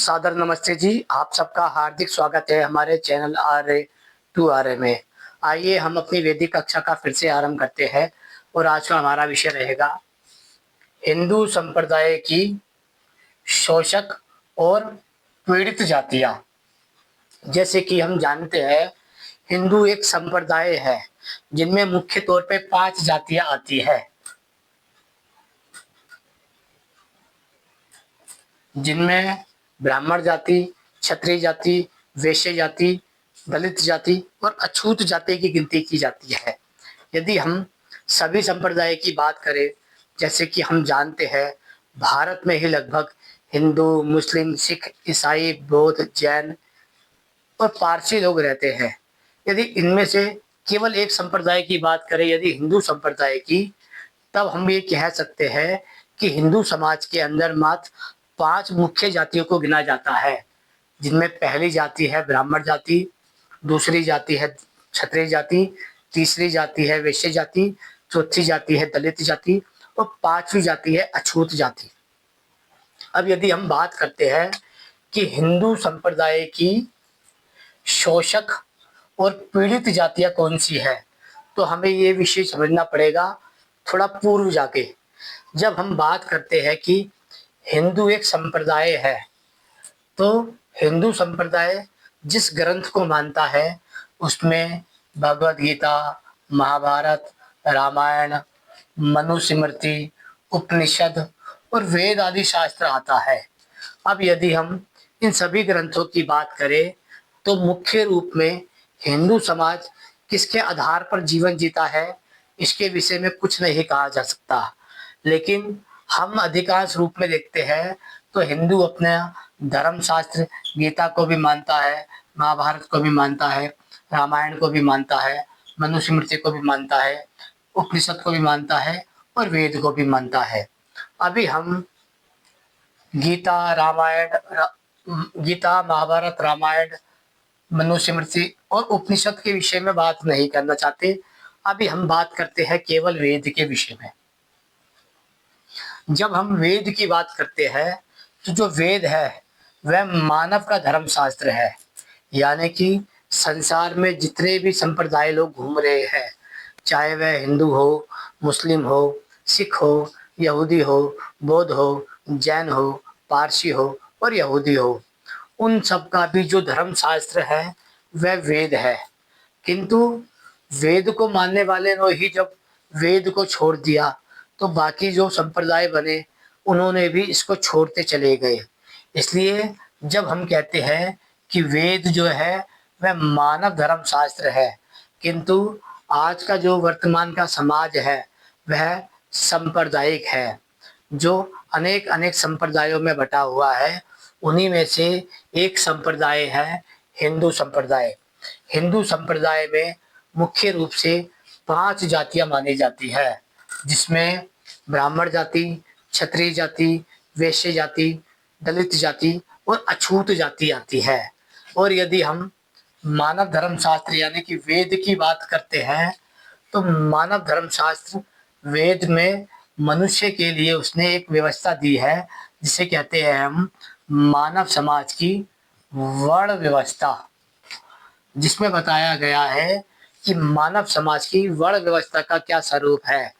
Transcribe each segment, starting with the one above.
सादर नमस्ते जी। आप सबका हार्दिक स्वागत है हमारे चैनल RA2RA में। आइए हम अपनी वैदिक कक्षा का फिर से आरंभ करते हैं और आज का हमारा विषय रहेगा हिंदू संप्रदाय की शोषक और पीड़ित जातियाँ। जैसे कि हम जानते हैं हिंदू एक संप्रदाय है जिनमें मुख्य तौर पे 5 जातियाँ आती है, जिनमें ब्राह्मण जाति, क्षत्रिय जाति, वैश्य जाति, दलित जाति और अछूत जाति की गिनती की जाती है। यदि हम सभी संप्रदाय की बात करें, जैसे कि हम जानते हैं भारत में ही लगभग हिंदू, मुस्लिम, सिख, ईसाई, बौद्ध, जैन और पारसी लोग रहते हैं। यदि इनमें से केवल एक संप्रदाय की बात करें, यदि हिंदू संप्रदाय की, तब हम ये कह सकते हैं कि हिंदू समाज के अंदर मात्र 5 मुख्य जातियों को गिना जाता है, जिनमें पहली जाति है ब्राह्मण जाति, दूसरी जाति है क्षत्रिय जाति, तीसरी जाति है वैश्य जाति, चौथी जाति है दलित जाति और 5वीं जाति है अछूत जाति। अब यदि हम बात करते हैं कि हिंदू संप्रदाय की शोषक और पीड़ित जातियां कौन सी है, तो हमें ये विषय समझना पड़ेगा थोड़ा पूर्व जाके। जब हम बात करते हैं कि हिंदू एक संप्रदाय है, तो हिंदू संप्रदाय जिस ग्रंथ को मानता है उसमें भगवत गीता, महाभारत, रामायण, मनुस्मृति, उपनिषद और वेद आदि शास्त्र आता है। अब यदि हम इन सभी ग्रंथों की बात करें तो मुख्य रूप में हिंदू समाज किसके आधार पर जीवन जीता है, इसके विषय में कुछ नहीं कहा जा सकता। लेकिन हम अधिकांश रूप में देखते हैं तो हिंदू अपने धर्म शास्त्र गीता को भी मानता है, महाभारत को भी मानता है, रामायण को भी मानता है, मनुस्मृति को भी मानता है, उपनिषद को भी मानता है और वेद को भी मानता है। अभी हम गीता, महाभारत, रामायण, मनुस्मृति और उपनिषद के विषय में बात नहीं करना चाहते। अभी हम बात करते हैं केवल वेद के विषय में। जब हम वेद की बात करते हैं तो जो वेद है वह मानव का धर्म शास्त्र है, यानी कि संसार में जितने भी संप्रदाय लोग घूम रहे हैं, चाहे वह हिंदू हो, मुस्लिम हो, सिख हो, यहूदी हो, बौद्ध हो, जैन हो, पारसी हो और यहूदी हो, उन सब का भी जो धर्म शास्त्र है वह वेद है। किंतु वेद को मानने वाले ने ही जब वेद को छोड़ दिया तो बाकी जो संप्रदाय बने उन्होंने भी इसको छोड़ते चले गए। इसलिए जब हम कहते हैं कि वेद जो है वह मानव धर्म शास्त्र है, किंतु आज का जो वर्तमान का समाज है वह सांप्रदायिक है, जो अनेक अनेक संप्रदायों में बटा हुआ है। उन्हीं में से एक संप्रदाय है हिंदू संप्रदाय। हिंदू संप्रदाय में मुख्य रूप से 5 जातियां मानी जाती है, जिसमें ब्राह्मण जाति, क्षत्रिय जाति, वैश्य जाति, दलित जाति और अछूत जाति आती है। और यदि हम मानव धर्म शास्त्र यानी कि वेद की बात करते हैं तो मानव धर्म शास्त्र वेद में मनुष्य के लिए उसने एक व्यवस्था दी है, जिसे कहते हैं हम मानव समाज की वर्ण व्यवस्था, जिसमें बताया गया है कि मानव समाज की वर्ण व्यवस्था का क्या स्वरूप है।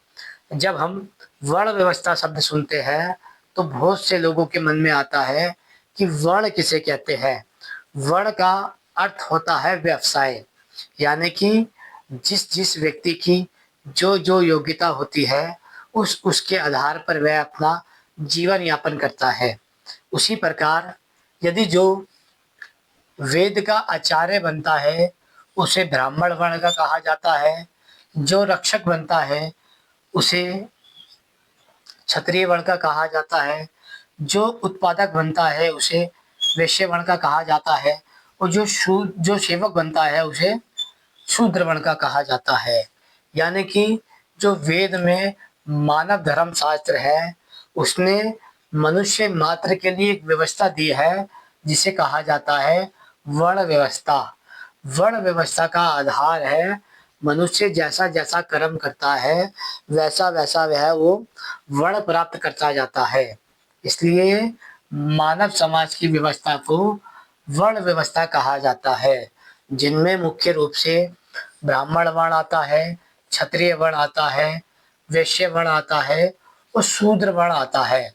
जब हम वर्ण व्यवस्था शब्द सुनते हैं तो बहुत से लोगों के मन में आता है कि वर्ण किसे कहते हैं। वर्ण का अर्थ होता है व्यवसाय, यानी कि जिस जिस व्यक्ति की जो जो योग्यता होती है उसके आधार पर वह अपना जीवन यापन करता है। उसी प्रकार यदि जो वेद का आचार्य बनता है उसे ब्राह्मण वर्ण का कहा जाता है, जो रक्षक बनता है उसे क्षत्रिय वर्ण का कहा जाता है, जो उत्पादक बनता है उसे वैश्य वर्ण का कहा जाता है और जो सेवक बनता है उसे शूद्र वर्ण का कहा जाता है। यानी कि जो वेद में मानव धर्म शास्त्र है उसने मनुष्य मात्र के लिए एक व्यवस्था दी है, जिसे कहा जाता है वर्ण व्यवस्था। वर्ण व्यवस्था का आधार है मनुष्य जैसा जैसा कर्म करता है वैसा वैसा वह वो वर्ण प्राप्त करता जाता है। इसलिए मानव समाज की व्यवस्था को वर्ण व्यवस्था कहा जाता है, जिनमें मुख्य रूप से ब्राह्मण वर्ण आता है, क्षत्रिय वर्ण आता है, वैश्य वर्ण आता है और शूद्र वर्ण आता है।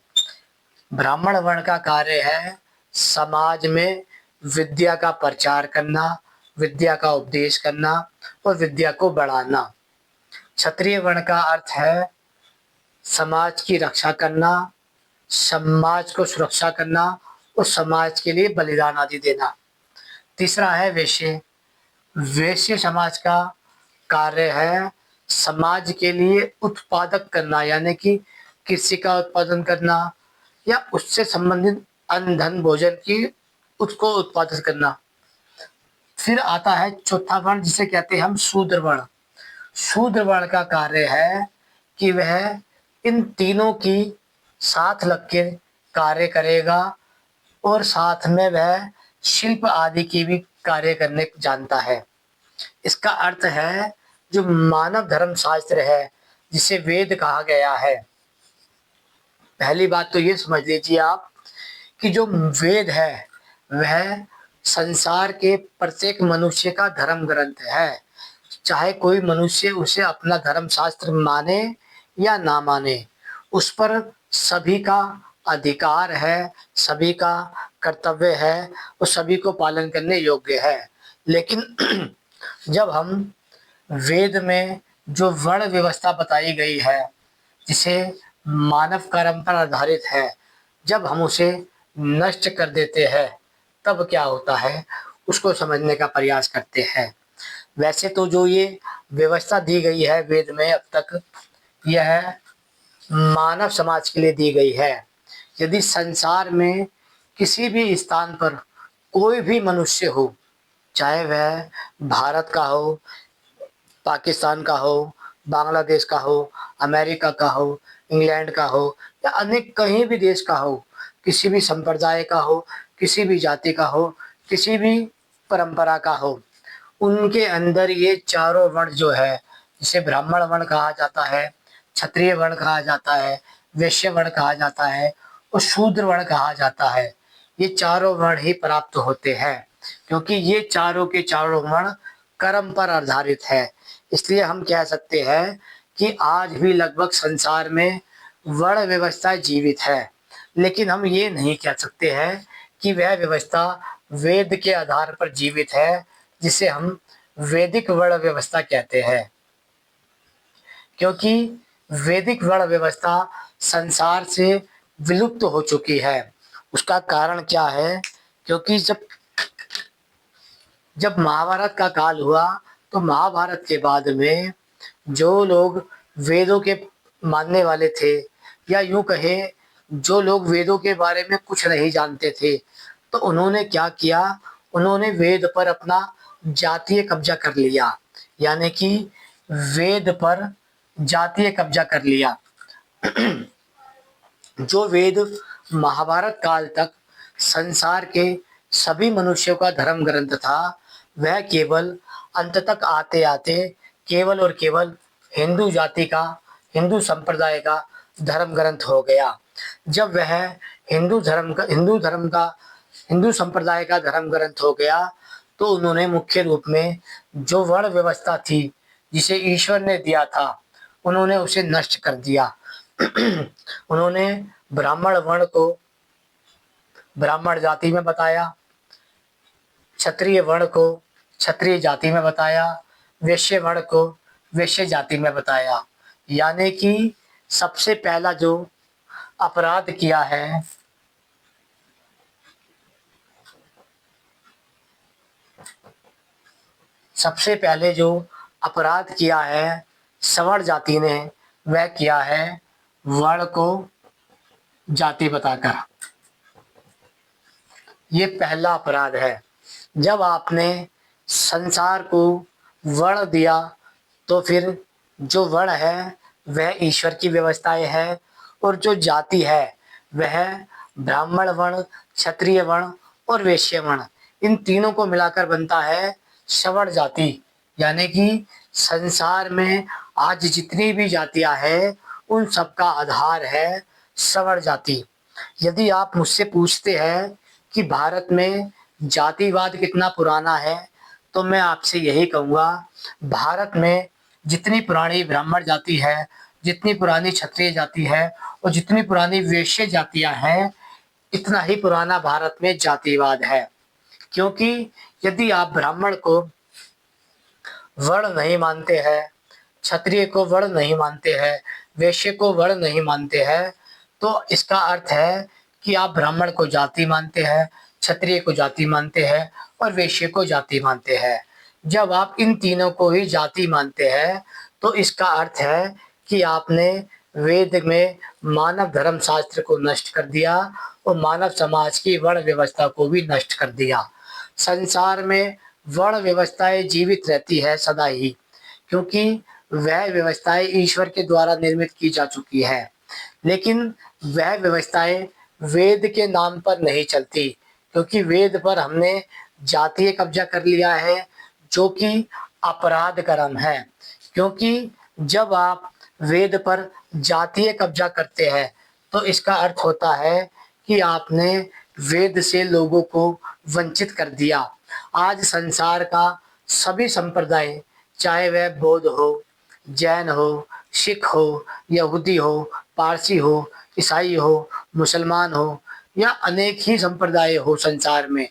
ब्राह्मण वर्ण का कार्य है समाज में विद्या का प्रचार करना, विद्या का उपदेश करना और विद्या को बढ़ाना। क्षत्रिय वर्ण का अर्थ है समाज की रक्षा करना, समाज को सुरक्षा करना और समाज के लिए बलिदान आदि देना। तीसरा है वैश्य। वैश्य समाज का कार्य है समाज के लिए उत्पादक करना, यानी कि कृषि का उत्पादन करना या उससे संबंधित अन्न धन भोजन की उसको उत्पादन करना। फिर आता है चौथा वर्ण जिसे कहते हैं हम शूद्र वर्ण। शूद्र वर्ण का कार्य है कि वह इन तीनों की साथ लग के कार्य करेगा और साथ में वह शिल्प आदि की भी कार्य करने जानता है। इसका अर्थ है जो मानव धर्म शास्त्र है जिसे वेद कहा गया है। पहली बात तो ये समझ लीजिए आप कि जो वेद है वह संसार के प्रत्येक मनुष्य का धर्म ग्रंथ है, चाहे कोई मनुष्य उसे अपना धर्म शास्त्र माने या ना माने, उस पर सभी का अधिकार है, सभी का कर्तव्य है और सभी को पालन करने योग्य है। लेकिन जब हम वेद में जो वर्ण व्यवस्था बताई गई है जिसे मानव कर्म पर आधारित है, जब हम उसे नष्ट कर देते हैं तब क्या होता है उसको समझने का प्रयास करते हैं। वैसे तो जो ये व्यवस्था दी गई है वेद में अब तक, यह मानव समाज के लिए दी गई है। यदि संसार में किसी भी स्थान पर कोई भी मनुष्य हो, चाहे वह भारत का हो, पाकिस्तान का हो, बांग्लादेश का हो, अमेरिका का हो, इंग्लैंड का हो या अन्य कहीं भी देश का हो, किसी भी संप्रदाय का हो, किसी भी जाति का हो, किसी भी परंपरा का हो, उनके अंदर ये चारों वर्ण जो है जिसे ब्राह्मण वर्ण कहा जाता है, क्षत्रिय वर्ण कहा जाता है, वैश्य वर्ण कहा जाता है और शूद्र वर्ण कहा जाता है, ये चारों वर्ण ही प्राप्त होते हैं क्योंकि ये चारों के चारों वर्ण कर्म पर आधारित है। इसलिए हम कह सकते हैं कि आज भी लगभग संसार में वर्ण व्यवस्था जीवित है, लेकिन हम ये नहीं कह सकते हैं कि वह व्यवस्था वेद के आधार पर जीवित है जिसे हम वैदिक वर्ण व्यवस्था कहते हैं, क्योंकि वैदिक वर्ण व्यवस्था संसार से विलुप्त हो चुकी है। उसका कारण क्या है? क्योंकि जब जब महाभारत का काल हुआ तो महाभारत के बाद में जो लोग वेदों के मानने वाले थे या यूं कहे जो लोग वेदों के बारे में कुछ नहीं जानते थे, तो उन्होंने क्या किया, उन्होंने वेद पर अपना जातीय कब्जा कर लिया, यानी कि वेद पर जातीय कब्जा कर लिया। जो वेद महाभारत काल तक संसार के सभी मनुष्यों का धर्म ग्रंथ था, वह केवल अंत तक आते आते केवल और केवल हिंदू जाति का, हिंदू संप्रदाय का धर्म ग्रंथ हो गया। जब वह हिंदू संप्रदाय का धर्म ग्रंथ हो गया तो उन्होंने मुख्य रूप में जो वर्ण व्यवस्था थी जिसे ईश्वर ने दिया था उन्होंने उसे नष्ट कर दिया। उन्होंने ब्राह्मण वर्ण को ब्राह्मण जाति में बताया, क्षत्रिय वर्ण को क्षत्रिय जाति में बताया, वैश्य वर्ण को वैश्य जाति में बताया। यानी कि सबसे पहला जो अपराध किया है सबसे पहले जो अपराध किया है सवर्ण जाति ने, वह किया है वर्ण को जाति बताकर। ये पहला अपराध है। जब आपने संसार को वर्ण दिया तो फिर जो वर्ण है वह ईश्वर की व्यवस्थाएं है और जो जाति है वह ब्राह्मण वर्ण, क्षत्रिय वर्ण और वैश्य वर्ण, इन तीनों को मिलाकर बनता है सवर्ण जाति। यानी कि संसार में आज जितनी भी जातियां हैं उन सब का आधार है सवर्ण जाति। यदि आप मुझसे पूछते हैं कि भारत में जातिवाद कितना पुराना है, तो मैं आपसे यही कहूँगा, भारत में जितनी पुरानी ब्राह्मण जाति है, जितनी पुरानी क्षत्रिय जाति है और जितनी पुरानी वैश्य जातियाँ हैं, इतना ही पुराना भारत में जातिवाद है। क्योंकि यदि आप ब्राह्मण को वर्ण नहीं मानते हैं, क्षत्रिय को वर्ण नहीं मानते हैं, वैश्य को वर्ण नहीं मानते हैं, तो इसका अर्थ है कि आप ब्राह्मण को जाति मानते हैं, क्षत्रिय को जाति मानते हैं और वैश्य को जाति मानते हैं। जब आप इन तीनों को ही जाति मानते हैं, तो इसका अर्थ है कि आपने वेद में मानव धर्म शास्त्र को नष्ट कर दिया और मानव समाज की वर्ण व्यवस्था को भी नष्ट कर दिया। संसार में वर्ण व्यवस्थाएं जीवित रहती है सदा ही, क्योंकि वह व्यवस्थाएं ईश्वर के द्वारा निर्मित की जा चुकी है। लेकिन वह व्यवस्थाएं वेद के नाम पर नहीं चलती, क्योंकि वेद पर हमने जातीय कब्जा कर लिया है, जो कि अपराध कर्म है। क्योंकि जब आप वेद पर जातीय कब्जा करते हैं, तो इसका अर्थ होता है कि आपने वेद से लोगों को वंचित कर दिया। आज संसार का सभी संप्रदाय, चाहे वह बौद्ध हो, जैन हो, सिख हो, यहूदी हो, पारसी हो, ईसाई हो, मुसलमान हो या अनेक ही संप्रदाय हो संसार में,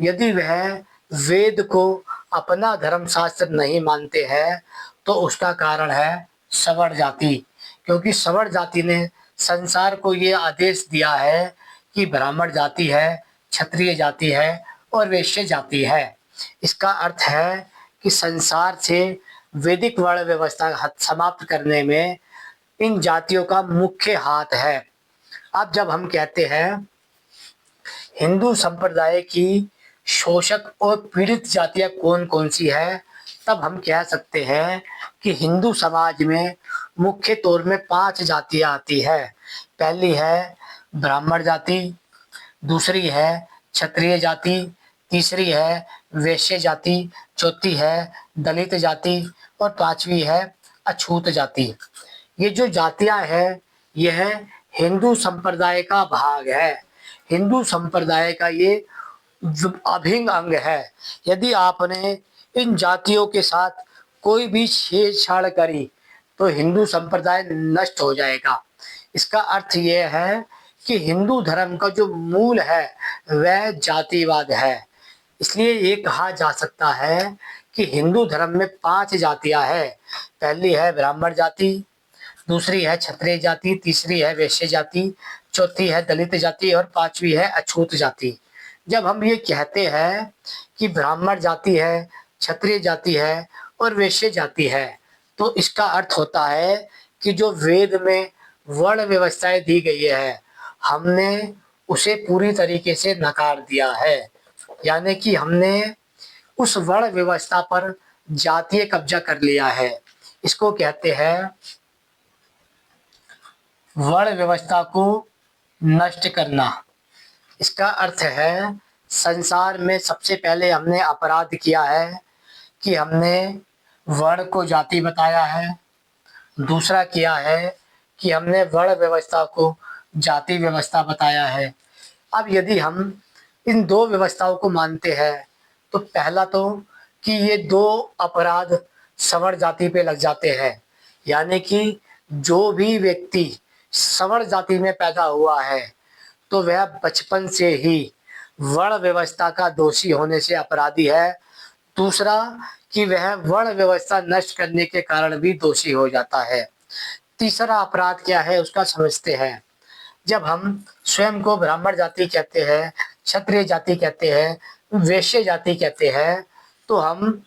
यदि वह वेद को अपना धर्म शास्त्र नहीं मानते हैं, तो उसका कारण है सवर्ण जाति। क्योंकि सवर्ण जाति ने संसार को ये आदेश दिया है कि ब्राह्मण जाति है, क्षत्रिय जाति है और वैश्य जाति है। इसका अर्थ है कि संसार से वैदिक वर्ण व्यवस्था समाप्त करने में इन जातियों का मुख्य हाथ है। अब जब हम कहते हैं हिंदू संप्रदाय की शोषक और पीड़ित जातियां कौन कौन सी है, तब हम कह सकते हैं कि हिंदू समाज में मुख्य तौर में 5 जातियां आती है। पहली है ब्राह्मण जाति, दूसरी है क्षत्रिय जाति, तीसरी है वैश्य जाति, चौथी है दलित जाति और पांचवी है अछूत जाति। ये जो जातियां हैं, यह हिंदू संप्रदाय का भाग है। हिंदू संप्रदाय का ये अभिन्न अंग है। यदि आपने इन जातियों के साथ कोई भी छेड़छाड़ करी, तो हिंदू संप्रदाय नष्ट हो जाएगा। इसका अर्थ यह है कि हिंदू धर्म का जो मूल है वह जातिवाद है। इसलिए ये कहा जा सकता है कि हिंदू धर्म में 5 जातियां हैं। पहली है ब्राह्मण जाति, दूसरी है क्षत्रिय जाति, तीसरी है वैश्य जाति, चौथी है दलित जाति और पांचवी है अछूत जाति। जब हम ये कहते हैं कि ब्राह्मण जाति है, क्षत्रिय जाति है और वैश्य जाति है, तो इसका अर्थ होता है कि जो वेद में वर्ण व्यवस्थाएं दी गई है, हमने उसे पूरी तरीके से नकार दिया है। यानी कि हमने उस वर्ण व्यवस्था पर जातीय कब्जा कर लिया है। इसको कहते हैं वर्ण व्यवस्था को नष्ट करना। इसका अर्थ है संसार में सबसे पहले हमने अपराध किया है कि हमने वर्ण को जाति बताया है। दूसरा किया है कि हमने वर्ण व्यवस्था को जाति व्यवस्था बताया है। अब यदि हम इन 2 व्यवस्थाओं को मानते हैं, तो पहला तो कि ये 2 अपराध सवर्ण जाति पे लग जाते हैं। यानी कि जो भी व्यक्ति सवर्ण जाति में पैदा हुआ है, तो वह बचपन से ही वर्ण व्यवस्था का दोषी होने से अपराधी है। दूसरा कि वह वर्ण व्यवस्था नष्ट करने के कारण भी दोषी हो जाता है। तीसरा अपराध क्या है उसका समझते हैं। जब हम स्वयं को ब्राह्मण जाति कहते हैं, क्षत्रिय जाति कहते हैं, वैश्य जाति कहते हैं, तो हम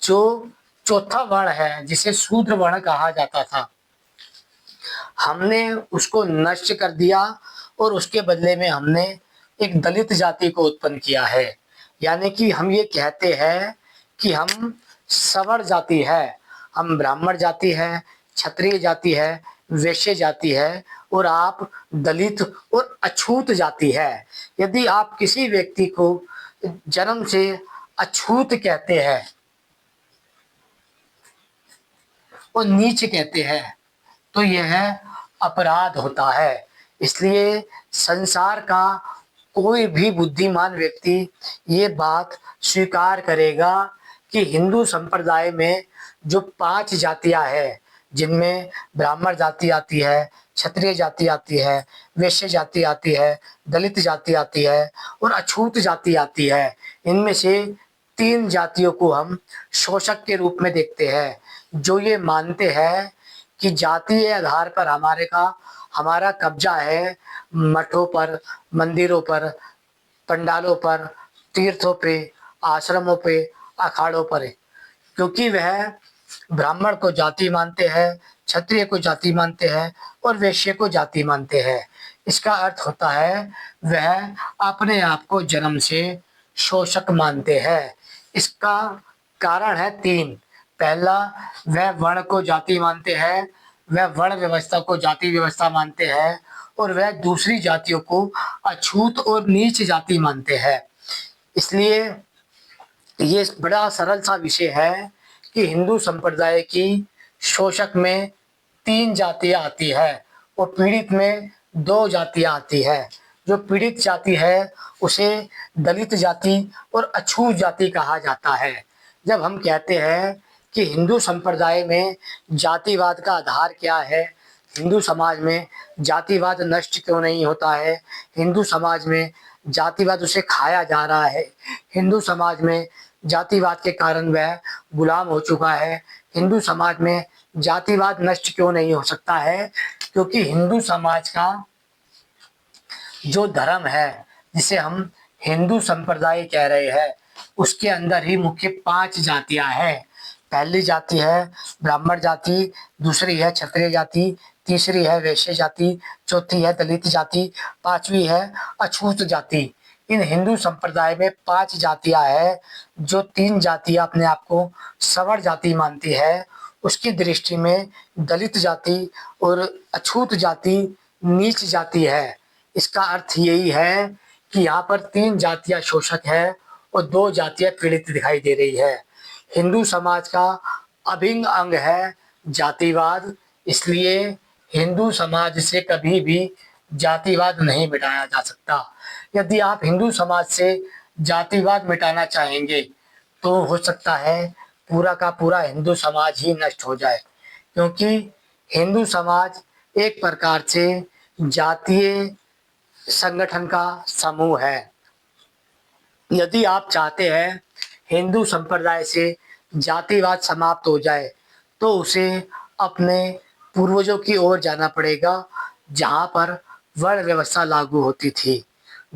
जो चौथा वर्ण है जिसे शूद्र वर्ण कहा जाता था, हमने उसको नष्ट कर दिया और उसके बदले में हमने एक दलित जाति को उत्पन्न किया है। यानी कि हम ये कहते हैं कि हम सवर्ण जाति है, हम ब्राह्मण जाति है, क्षत्रिय जाति है, वैश्य जाति है और आप दलित और अछूत जाति है। यदि आप किसी व्यक्ति को जन्म से अछूत कहते हैं और नीच कहते हैं, तो यह अपराध होता है। इसलिए संसार का कोई भी बुद्धिमान व्यक्ति ये बात स्वीकार करेगा कि हिंदू संप्रदाय में जो 5 जातियां हैं, जिनमें ब्राह्मण जाति आती है, क्षत्रिय जाति आती है, वैश्य जाति आती है, दलित जाति आती है और अछूत जाति आती है, इनमें से 3 जातियों को हम शोषक के रूप में देखते हैं, जो ये मानते हैं कि जातीय आधार पर हमारा कब्जा है मठों पर, मंदिरों पर, पंडालों पर, तीर्थों पे, आश्रमों पे, अखाड़ों पर, क्योंकि वह ब्राह्मण को जाति मानते हैं, क्षत्रिय को जाति मानते हैं और वैश्य को जाति मानते हैं। इसका अर्थ होता है वह अपने आप को जन्म से शोषक मानते हैं। इसका कारण है 3। पहला, वह वर्ण को जाति मानते हैं, वह वर्ण व्यवस्था को जाति व्यवस्था मानते हैं और वह दूसरी जातियों को अछूत और नीच जाति मानते हैं। इसलिए ये बड़ा सरल सा विषय है कि हिंदू संप्रदाय की शोषक में 3 जातियां आती है और पीड़ित में 2 जातियां आती है। जो पीड़ित जाति है उसे दलित जाति और अछूत जाति कहा जाता है। जब हम कहते हैं कि हिंदू संप्रदाय में जातिवाद का आधार क्या है, हिंदू समाज में जातिवाद नष्ट क्यों नहीं होता है, हिंदू समाज में जातिवाद उसे खाया जा रहा है, हिंदू समाज में जातिवाद के कारण वह गुलाम हो चुका है, हिंदू समाज में जातिवाद नष्ट क्यों नहीं हो सकता है, क्योंकि हिंदू समाज का जो धर्म है, जिसे हम हिंदू संप्रदाय कह रहे हैं, उसके अंदर ही मुख्य 5 जातियां हैं। पहली जाति है ब्राह्मण जाति, दूसरी है क्षत्रिय जाति, तीसरी है वैश्य जाति, चौथी है दलित जाति, 5वीं है अछूत जाति। इन हिंदू संप्रदाय में 5 जातियां हैं। जो 3 जातियां अपने आप को सवर्ण जाति मानती है, उसकी दृष्टि में दलित जाति और अछूत जाति नीच जाति है। इसका अर्थ यही है कि यहाँ पर 3 जातियां शोषक है और 2 जातियां पीड़ित दिखाई दे रही है। हिंदू समाज का अभिन्न अंग है जातिवाद, इसलिए हिंदू समाज से कभी भी जातिवाद नहीं मिटाया जा सकता। यदि आप हिंदू समाज से जातिवाद मिटाना चाहेंगे तो हो सकता है पूरा का पूरा हिंदू समाज ही नष्ट हो जाए, क्योंकि हिंदू समाज एक प्रकार से जातीय संगठन का समूह है। यदि आप चाहते हैं हिंदू संप्रदाय से जातिवाद समाप्त हो जाए तो उसे अपने पूर्वजों की ओर जाना पड़ेगा, जहाँ पर वर्ण व्यवस्था लागू होती थी,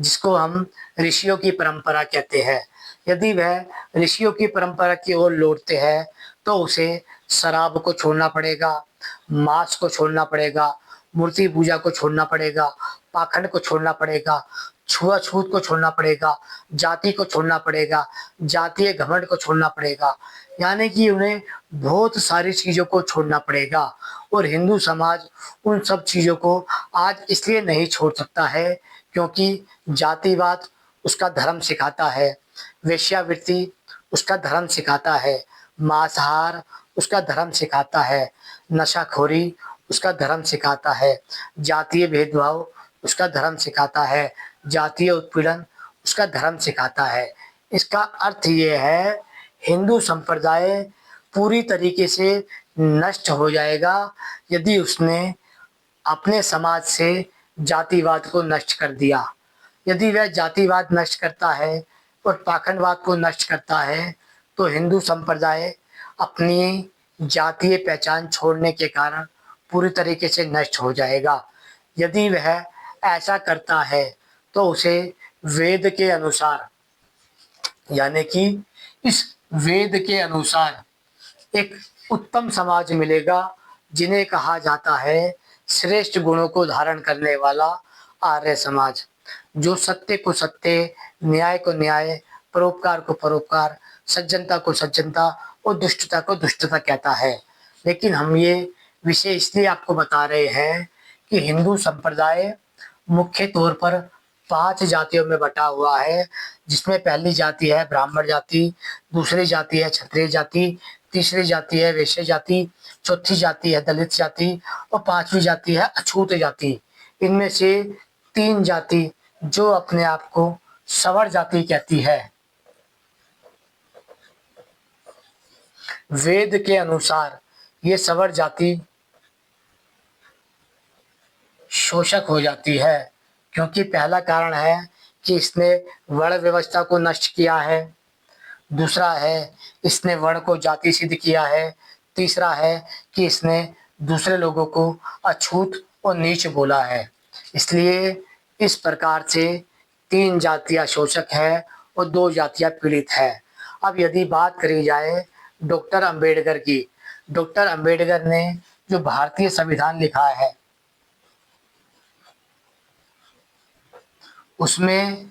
जिसको हम ऋषियों की परंपरा कहते हैं। यदि वह ऋषियों की परंपरा की ओर लौटते हैं तो उसे शराब को छोड़ना पड़ेगा, मांस को छोड़ना पड़ेगा, मूर्ति पूजा को छोड़ना पड़ेगा, पाखंड को छोड़ना पड़ेगा, छुआछूत को छोड़ना पड़ेगा, जाति को छोड़ना पड़ेगा, जातीय घमंड को छोड़ना पड़ेगा। यानी कि उन्हें बहुत सारी चीज़ों को छोड़ना पड़ेगा और हिंदू समाज उन सब चीज़ों को आज इसलिए नहीं छोड़ सकता है क्योंकि जातिवाद उसका धर्म सिखाता है, वेश्यावृत्ति उसका धर्म सिखाता है, मांसाहार उसका धर्म सिखाता है, नशाखोरी उसका धर्म सिखाता है, जातीय भेदभाव उसका धर्म सिखाता है, जातीय उत्पीड़न उसका धर्म सिखाता है। इसका अर्थ ये है हिंदू संप्रदाय पूरी तरीके से नष्ट हो जाएगा यदि उसने अपने समाज से जातिवाद को नष्ट कर दिया। यदि वह जातिवाद नष्ट करता है और पाखंडवाद को नष्ट करता है तो हिंदू संप्रदाय अपनी जातीय पहचान छोड़ने के कारण पूरी तरीके से नष्ट हो जाएगा। यदि वह ऐसा करता है तो उसे वेद के अनुसार, यानी कि इस वेद के अनुसार एक उत्तम समाज मिलेगा, जिन्हें कहा जाता है श्रेष्ठ गुणों को धारण करने वाला आर्य समाज, जो सत्य को सत्य, न्याय को न्याय, परोपकार को परोपकार, सज्जनता को सज्जनता और दुष्टता को दुष्टता कहता है। लेकिन हम ये विषय इसलिए आपको बता रहे हैं कि हिंदू संप्रदाय मुख्य तौर पर 5 जातियों में बटा हुआ है, जिसमें पहली जाति है ब्राह्मण जाति, दूसरी जाति है क्षत्रिय जाति, तीसरी जाति है वैश्य जाति, चौथी जाति है दलित जाति और 5वीं जाति है अछूत जाति। इनमें से 3 जाति जो अपने आप को सवर जाति कहती है। वेद के अनुसार ये सवर जाति शोषक हो जाती है, क्योंकि पहला कारण है कि इसने वर्ण व्यवस्था को नष्ट किया है, दूसरा है इसने वर्ण को जाति सिद्ध किया है, तीसरा है कि इसने दूसरे लोगों को अछूत और नीच बोला है। इसलिए इस प्रकार से 3 जातियाँ शोषक है और 2 जातियाँ पीड़ित है। अब यदि बात करी जाए डॉक्टर अंबेडकर की, डॉक्टर अंबेडकर ने जो भारतीय संविधान लिखा है उसमें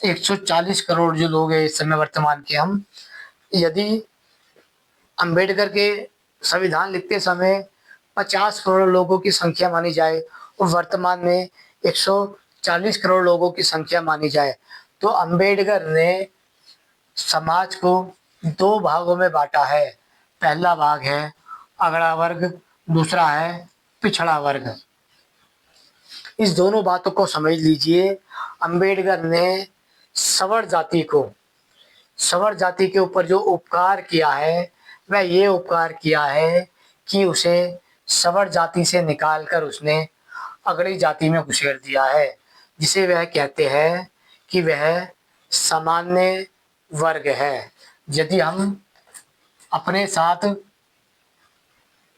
140 करोड़ जो लोग हैं इस समय वर्तमान के, हम यदि अंबेडकर के संविधान लिखते समय 50 करोड़ लोगों की संख्या मानी जाए और वर्तमान में 140 करोड़ लोगों की संख्या मानी जाए तो अंबेडकर ने समाज को 2 भागों में बांटा है। पहला भाग है अगड़ा वर्ग, दूसरा है पिछड़ा वर्ग। इस दोनों बातों को समझ लीजिए। अंबेडकर ने सवर्ण जाति के ऊपर जो उपकार किया है वह ये उपकार किया है कि उसे सवर्ण जाति से निकालकर उसने अगड़ी जाति में घुसेड़ दिया है, जिसे वह कहते हैं कि वह सामान्य वर्ग है। यदि हम अपने साथ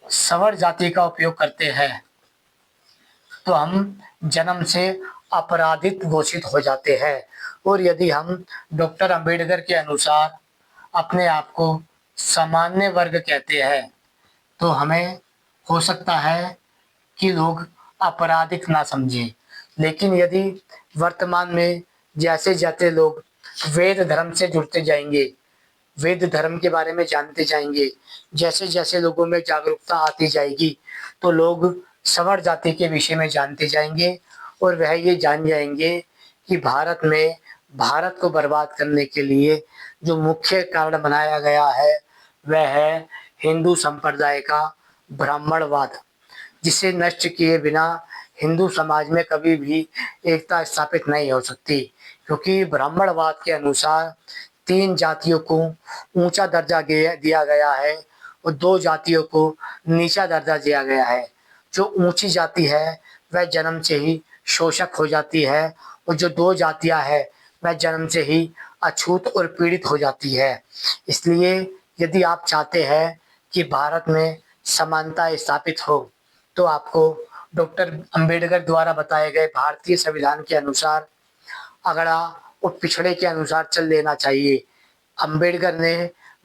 सवर्ण जाति का उपयोग करते हैं तो हम जन्म से अपराधित घोषित हो जाते हैं, और यदि हम डॉक्टर अंबेडकर के अनुसार अपने आप को सामान्य वर्ग कहते हैं तो हमें हो सकता है कि लोग आपराधिक ना समझें। लेकिन यदि वर्तमान में जैसे जैसे लोग वेद धर्म से जुड़ते जाएंगे, वेद धर्म के बारे में जानते जाएंगे, जैसे जैसे लोगों में जागरूकता आती जाएगी तो लोग सवर्ण जाति के विषय में जानते जाएंगे और वह ये जान जाएंगे कि भारत को बर्बाद करने के लिए जो मुख्य कारण बनाया गया है वह है हिंदू संप्रदाय का ब्राह्मणवाद, जिसे नष्ट किए बिना हिंदू समाज में कभी भी एकता स्थापित नहीं हो सकती। क्योंकि ब्राह्मणवाद के अनुसार 3 जातियों को ऊंचा दर्जा दिया गया है और 2 जातियों को नीचा दर्जा दिया गया है। जो ऊंची जाति है वह जन्म से ही शोषक हो जाती है और जो 2 जातियां है वह जन्म से ही अछूत और पीड़ित हो जाती है। इसलिए यदि आप चाहते हैं कि भारत में समानता स्थापित हो तो आपको डॉक्टर अंबेडकर द्वारा बताए गए भारतीय संविधान के अनुसार अगड़ा और पिछड़े के अनुसार चल लेना चाहिए। अंबेडकर ने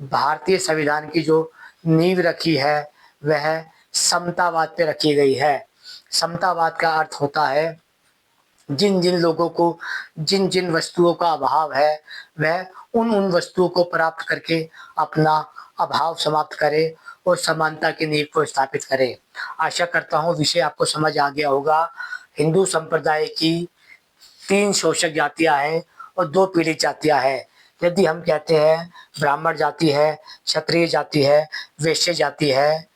भारतीय संविधान की जो नींव रखी है वह समतावाद पे रखी गई है। समतावाद का अर्थ होता है जिन जिन लोगों को जिन जिन वस्तुओं का अभाव है वह उन उन वस्तुओं को प्राप्त करके अपना अभाव समाप्त करे और समानता की नींव को स्थापित करे। आशा करता हूँ विषय आपको समझ आ गया होगा। हिंदू संप्रदाय की 3 शोषक जातियां हैं और 2 पीड़ित जातियां हैं। यदि हम कहते हैं ब्राह्मण जाति है, क्षत्रिय जाति है, वैश्य जाति है,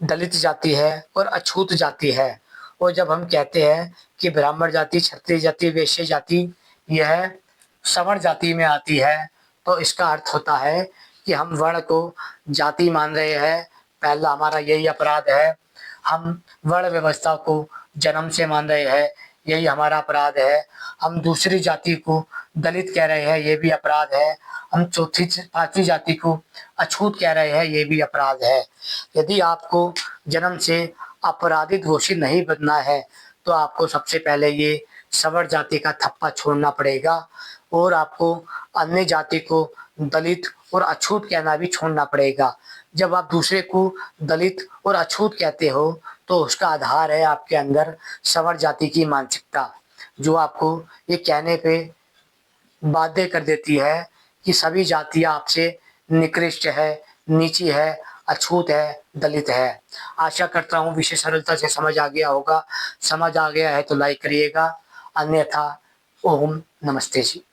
दलित जाति है और अछूत जाति है, और जब हम कहते हैं कि ब्राह्मण जाति, क्षत्रिय जाति, वैश्य जाति यह सवर्ण जाति में आती है तो इसका अर्थ होता है कि हम वर्ण को जाति मान रहे हैं। पहला हमारा यही अपराध है। हम वर्ण व्यवस्था को जन्म से मान रहे हैं, यही हमारा अपराध है। हम दूसरी जाति को दलित कह रहे हैं, ये भी अपराध है। हम चौथी 5वीं जाति को अछूत कह रहे हैं, ये भी अपराध है। यदि आपको जन्म से अपराधित घोषित नहीं बनना है तो आपको सबसे पहले ये सवर्ण जाति का थप्पा छोड़ना पड़ेगा और आपको अन्य जाति को दलित और अछूत कहना भी छोड़ना पड़ेगा। जब आप दूसरे को दलित और अछूत कहते हो तो उसका आधार है आपके अंदर सवर्ण जाति की मानसिकता, जो आपको ये कहने पे बाध्य कर देती है कि सभी जातियां आपसे निकृष्ट है, नीची है, अछूत है, दलित है। आशा करता हूँ विषय सरलता से समझ आ गया होगा। समझ आ गया है तो लाइक करिएगा, अन्यथा ओम नमस्ते जी।